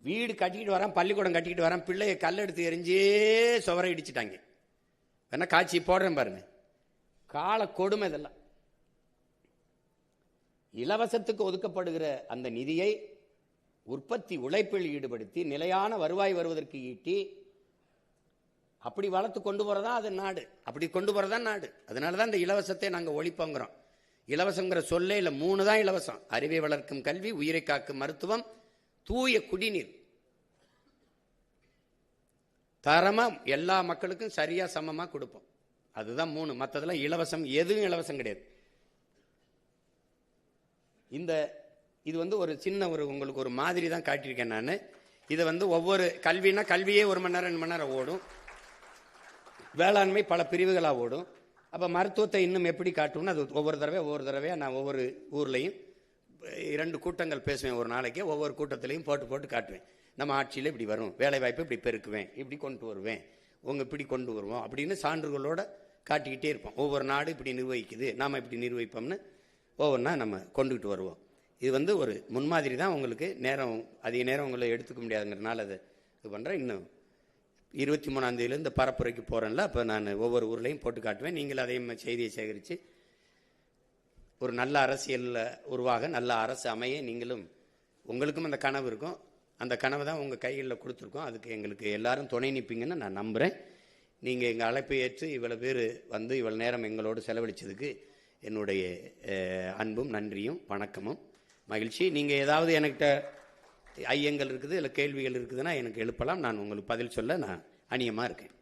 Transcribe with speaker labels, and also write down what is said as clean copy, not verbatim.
Speaker 1: வீடு கட்டிக்கிட்டு வரான், பள்ளிக்கூடம் கட்டிக்கிட்டு வரான், பிள்ளைய கல்லெடுத்து எரிஞ்சே சுவரை இடிச்சிட்டாங்க. வேணா காட்சி போடுறேன் பாருங்க. கால கொடுமை இதெல்லாம். இலவசத்துக்கு ஒதுக்கப்படுகிற அந்த நிதியை உற்பத்தி உழைப்பில் ஈடுபடுத்தி நிலையான வருவாய் வருவதற்கு ஈட்டி அப்படி வளர்த்து கொண்டு போறதா அது நாடு. அப்படி கொண்டு போறதா நாடு. அதனாலதான் இந்த இலவசத்தை நாங்க ஒழிப்போங்கிறோம். இலவசங்கிற சொல்லே இல்ல, 3 தான் இலவசம். அறிவை வளர்க்கும் கல்வி, உயிரை காக்கும் மருத்துவம், தூய குடிநீர். தரமா எல்லா மக்களுக்கும் சரியா சமமா கொடுப்போம். அதுதான் 3. மற்றதெல்லாம் இலவசம். எதுவும் இலவசம் கிடையாது. இது ஒரு சின்ன உங்களுக்கு ஒரு மாதிரி தான் காட்டியிருக்கேன் நான். இதை ஒவ்வொரு கல்வினா கல்வியே 1 மணி நேரம் 2 மணி நேரம் ஓடும். வேளாண்மை பல பிரிவுகளாக ஓடும். அப்போ மருத்துவத்தை இன்னும் எப்படி காட்டும்னு அது ஒவ்வொரு தடவையாக நான் ஒவ்வொரு ஊர்லையும் 2 கூட்டங்கள் பேசுவேன் ஒரு நாளைக்கு. ஒவ்வொரு கூட்டத்திலையும் போட்டு காட்டுவேன். நம்ம ஆட்சியில் இப்படி வரும், வேலை வாய்ப்பு இப்படி பெருக்குவேன், இப்படி கொண்டு வருவேன், இப்படி கொண்டு வருவோம் அப்படின்னு சான்றுகளோட காட்டிக்கிட்டே இருப்போம். ஒவ்வொரு நாடு இப்படி நிர்வகிக்குது, நாம் இப்படி நிர்வகிப்போம்னு ஒவ்வொன்றா நம்ம கொண்டுகிட்டு வருவோம். இது ஒரு முன்மாதிரி தான். உங்களுக்கு அதிக நேரம் உங்களை எடுத்துக்க முடியாதுங்கிறனால அதை இது பண்ணுறேன். இன்னும் 23ஆம் தேதியில இந்த பரப்புரைக்கு போகிறேன்ல, அப்போ நான் ஒவ்வொரு ஊர்லையும் போட்டு காட்டுவேன். நீங்கள் அதையும் செய்தியை சேகரித்து ஒரு நல்ல அரசியலில் உருவாக, நல்ல அரசு அமைய உங்களுக்கும் அந்த கனவு இருக்கும். அந்த கனவை தான் உங்கள் கைகளில் கொடுத்துருக்கோம். அதுக்கு எங்களுக்கு எல்லாரும் துணை நிற்பீங்கன்னு நான் நம்புகிறேன். நீங்கள் எங்கள் அழைப்பை ஏற்று இவ்வளோ பேர் இவ்வளோ நேரம் எங்களோடு செலவழித்ததுக்கு என்னுடைய அன்பும் நன்றியும் வணக்கமும் மகிழ்ச்சி. நீங்கள் ஏதாவது என்கிட்ட ஐயங்கள் இருக்குது, இல்லை கேள்விகள் இருக்குதுன்னா எனக்கு எழுப்பலாம். நான் உங்களுக்கு பதில் சொல்ல நான் அணியமாக இருக்கேன்.